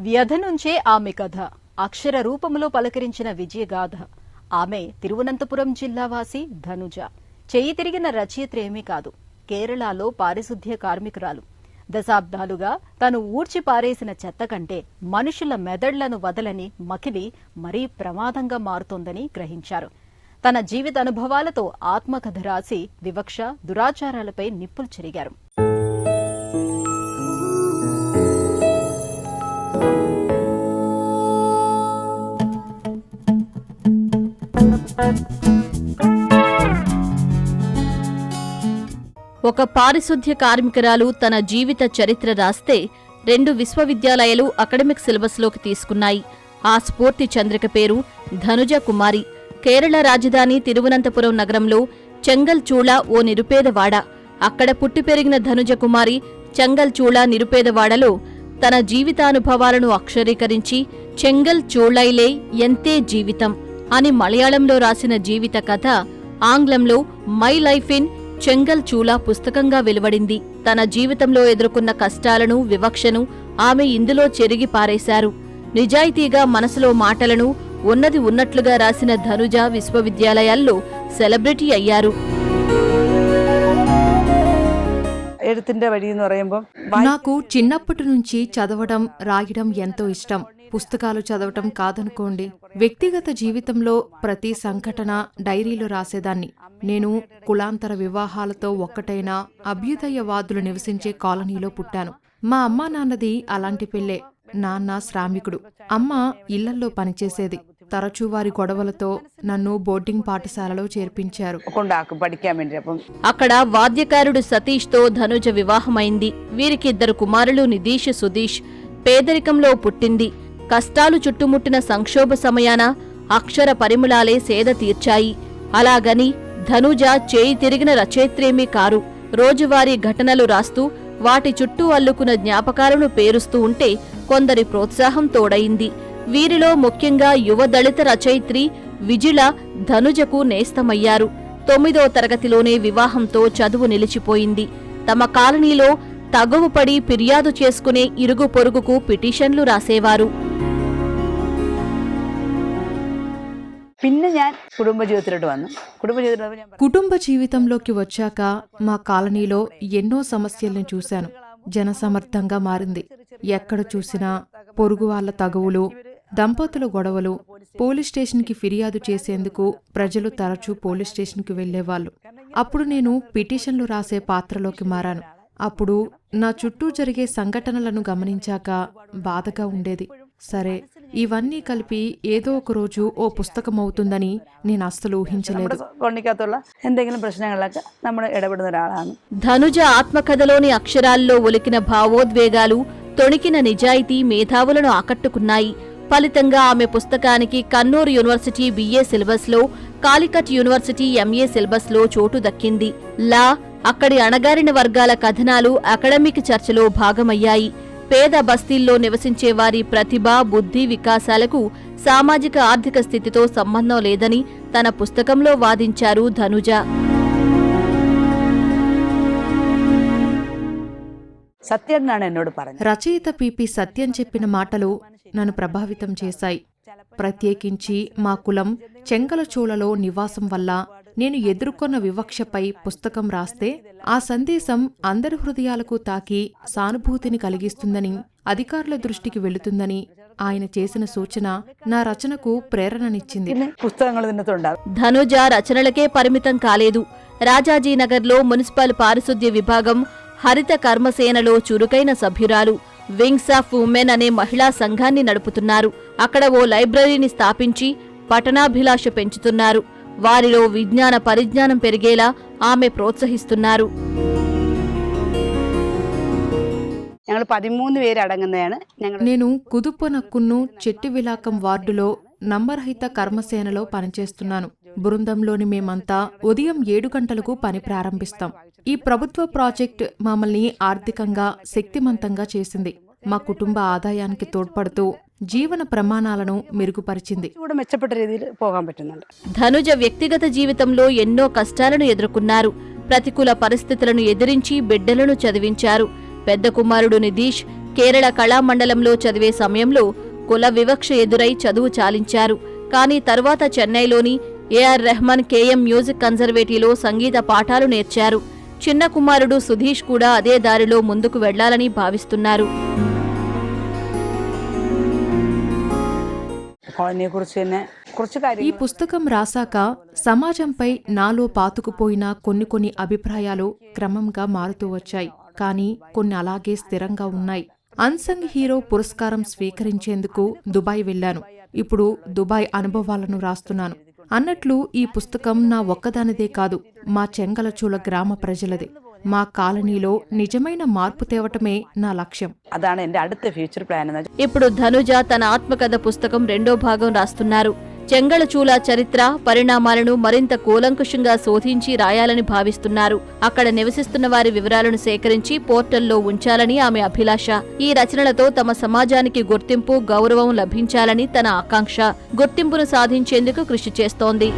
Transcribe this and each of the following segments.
వ్యధ నుంచే ఆమె కథ అక్షర రూపంలో పలకరించిన విజయగాథ. ఆమె తిరువనంతపురం జిల్లావాసి ధనుజ. చేయి తిరిగిన రచయిత్రేమీ కాదు, కేరళలో పారిశుద్ధ్య కార్మికురాలు. దశాబ్దాలుగా తను ఊడ్చి పారేసిన చెత్త కంటే మనుషుల మెదళ్లను వదలని మకిలి మరీ ప్రమాదంగా మారుతోందని గ్రహించారు. తన జీవిత అనుభవాలతో ఆత్మకథ రాసి వివక్ష, దురాచారాలపై నిప్పులు చెరిగారు. ఒక పారిశుద్ధ్య కార్మికురాలు తన జీవిత చరిత్ర రాస్తే 2 విశ్వవిద్యాలయాలు అకాడమిక్ సిలబస్లోకి తీసుకున్నాయి. ఆ స్ఫూర్తి చంద్రిక పేరు ధనుజ కుమారి. కేరళ రాజధాని తిరువనంతపురం నగరంలో చెంగల్చూళ ఓ నిరుపేదవాడ. అక్కడ పుట్టి పెరిగిన ధనుజ కుమారి చెంగల్చూళ నిరుపేదవాడలో తన జీవితానుభవాలను అక్షరీకరించి చెంగల్చూళైలే ఎంతే జీవితం అని మలయాళంలో రాసిన జీవిత కథ ఆంగ్లంలో మై లైఫ్ ఇన్ చెంగల్చూళ పుస్తకంగా వెలువడింది. తన జీవితంలో ఎదుర్కొన్న కష్టాలను, వివక్షను ఆమె ఇందులో చెరిగి పారేశారు. నిజాయితీగా మనసులో మాటలను ఉన్నది ఉన్నట్లుగా రాసిన ధనుజ విశ్వవిద్యాలయాల్లో సెలబ్రిటీ అయ్యారు. నాకు చిన్నప్పటి నుంచి చదవడం, రాయడం ఎంతో ఇష్టం. పుస్తకాలు చదవటం కాదనుకోండి, వ్యక్తిగత జీవితంలో ప్రతి సంఘటన డైరీలో రాసేదాన్ని. నేను కులాంతర వివాహాలతో ఒక్కటైన అభ్యుదయవాదులు నివసించే కాలనీలో పుట్టాను. మా అమ్మా నాన్నది అలాంటి పెళ్లే. నాన్న శ్రామికుడు, అమ్మ ఇళ్లల్లో పనిచేసేది. తరచూ వారి గొడవలతో నన్ను బోర్డింగ్ పాఠశాలలో చేర్పించారు. అక్కడ వాద్యకారుడు సతీష్తో ధనుజ వివాహమైంది. వీరికి 2 కుమారులు నిధీష్, సుధీష్. పేదరికంలో పుట్టింది. కష్టాలు చుట్టుముట్టిన సంక్షోభ సమయాన అక్షర పరిమళాలే సేద తీర్చాయి. అలాగని ధనుజ చేయి తిరిగిన రచయిత్రేమీ కారు. రోజువారీ ఘటనలు రాస్తూ వాటి చుట్టూ అల్లుకున్న జ్ఞాపకాలను పేరుస్తూ ఉంటే కొందరి ప్రోత్సాహం తోడయింది. వీరిలో ముఖ్యంగా యువ దళిత రచయిత్రి విజిల ధనుజకు నేస్తమయ్యారు. 9వ తరగతిలోనే వివాహంతో చదువు నిలిచిపోయింది. తమ కాలనీలో తగువుపడి ఫిర్యాదు చేసుకునే ఇరుగు పొరుగుకు పిటిషన్లు రాసేవారు. కుటుంబ జీవితంలోకి వచ్చాక మా కాలనీలో ఎన్నో సమస్యల్ని చూశాను. జనసమర్థంగా మారింది. ఎక్కడ చూసినా పొరుగు వాళ్ల తగువులు, దంపతుల గొడవలు. పోలీస్ స్టేషన్కి ఫిర్యాదు చేసేందుకు ప్రజలు తరచూ పోలీస్ స్టేషన్కి వెళ్లేవాళ్లు. అప్పుడు నేను పిటిషన్లు రాసే పాత్రలోకి మారాను. అప్పుడు నా చుట్టూ జరిగే సంఘటనలను గమనించాక బాధగా ఉండేది. సరే, ఇవన్నీ కలిపి ఏదో ఒక రోజు ఓ పుస్తకమవుతుందని నేను అస్సలు ఊహించలేదు. ధనుజ ఆత్మకథలోని అక్షరాల్లో ఒలికిన భావోద్వేగాలు, తొణికిన నిజాయితీ మేధావులను ఆకట్టుకున్నాయి. ఫలితంగా ఆమె పుస్తకానికి కన్నూరు యూనివర్సిటీ BA సిలబస్లో, కాలికట్ యూనివర్సిటీ MA సిలబస్లో చోటు దక్కింది. లా, అక్కడి అణగారిన వర్గాల కథనాలు అకాడమిక్ చర్చలో భాగమయ్యాయి. పేద బస్తీల్లో నివసించే వారి ప్రతిభ, బుద్ధి వికాసాలకు సామాజిక ఆర్థిక స్థితితో సంబంధం లేదని తన పుస్తకంలో వాదించారు ధనుజ. రచయిత PP సత్యం చెప్పిన మాటలు నన్ను ప్రభావితం చేశాయి. ప్రత్యేకించి మా కులం చెంగలచూళలో నివాసం వల్ల నేను ఎదుర్కొన్న వివక్షపై పుస్తకం రాస్తే ఆ సందేశం అందరి హృదయాలకు తాకి సానుభూతిని కలిగిస్తుందని, అధికారుల దృష్టికి వెళుతుందని ఆయన చేసిన సూచన నా రచనకు ప్రేరణనిచ్చింది. ధనుజ రచనలకే పరిమితం కాలేదు. రాజాజీనగర్లో మున్సిపల్ పారిశుద్ధ్య విభాగం హరిత కర్మసేనలో చురుకైన సభ్యురాలు. వింగ్స్ ఆఫ్ ఉమెన్ అనే మహిళా సంఘాన్ని నడుపుతున్నారు. అక్కడ ఓ లైబ్రరీని స్థాపించి పఠనాభిలాష పెంచుతున్నారు. వారిలో విజ్ఞాన పరిజ్ఞానం పెరిగేలా ఆమె ప్రోత్సహిస్తున్నారు. నేను కుదుప్పనక్కును చెట్టివిలాకం వార్డులో నంబర్హిత కర్మసేనలో పనిచేస్తున్నాను. బృందంలోని మేమంతా ఉదయం 7 గంటలకు పని ప్రారంభిస్తాం. ఈ ప్రభుత్వ ప్రాజెక్ట్ మమ్మల్ని ఆర్థికంగా శక్తిమంతంగా చేసింది. మా కుటుంబ ఆదాయానికి తోడ్పడుతూ జీవన ప్రమాణాలను మెరుగుపరిచింది. ధనుజ వ్యక్తిగత జీవితంలో ఎన్నో కష్టాలను ఎదుర్కొన్నారు. ప్రతికూల పరిస్థితులను ఎదిరించి బిడ్డలను చదివించారు. పెద్ద కుమారుడు నిధీష్ కేరళ కళామండలంలో చదివే సమయంలో కుల వివక్ష ఎదురై చదువు చాలించారు. కానీ తరువాత చెన్నైలోని ఏఆర్ రెహమాన్ కేఎం మ్యూజిక్ కన్జర్వేటివ్లో సంగీత పాఠాలు నేర్చారు. చిన్న కుమారుడు సుధీష్ కూడా అదే దారిలో ముందుకు వెళ్లాలని భావిస్తున్నారు. ఈ పుస్తకం రాసాక సమాజంపై నాలో పాతుకుపోయిన కొన్ని అభిప్రాయాలు క్రమంగా మారుతూ వచ్చాయి. కానీ కొన్ని అలాగే స్థిరంగా ఉన్నాయి. అన్సంగ్ హీరో పురస్కారం స్వీకరించేందుకు దుబాయ్ వెళ్లాను. ఇప్పుడు దుబాయ్ అనుభవాలను రాస్తున్నాను. అన్నట్లు ఈ పుస్తకం నా ఒక్కదానిదే కాదు, మా చెంగలచూల గ్రామ ప్రజలదే. మా కాలనీలో నిజమైన మార్పు తేవటమే నా లక్ష్యం. ఇప్పుడు ధనుజ తన ఆత్మకథ పుస్తకం 2వ భాగం రాస్తున్నారు. చెంగళచూల చరిత్ర, పరిణామాలను మరింత కూలంకుషంగా శోధించి రాయాలని భావిస్తున్నారు. అక్కడ నివసిస్తున్న వారి వివరాలను సేకరించి పోర్టల్లో ఉంచాలని ఆమె అభిలాష. ఈ రచనలతో తమ సమాజానికి గుర్తింపు, గౌరవం లభించాలని తన ఆకాంక్ష. గుర్తింపును సాధించేందుకు కృషి చేస్తోంది.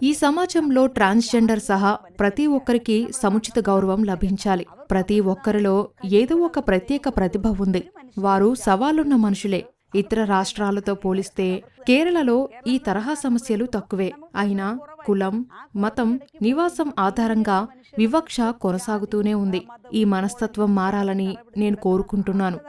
ఈ సమాజంలో ట్రాన్స్జెండర్ సహా ప్రతి ఒక్కరికి సముచిత గౌరవం లభించాలి. ప్రతి ఒక్కరిలో ఏదో ఒక ప్రత్యేక ప్రతిభ ఉంది. వారు సవాలున్న మనుషులే. ఇతర రాష్ట్రాలతో పోలిస్తే కేరళలో ఈ తరహా సమస్యలు తక్కువే. అయినా కులం, మతం, నివాసం ఆధారంగా వివక్ష కొనసాగుతూనే ఉంది. ఈ మనస్తత్వం మారాలని నేను కోరుకుంటున్నాను.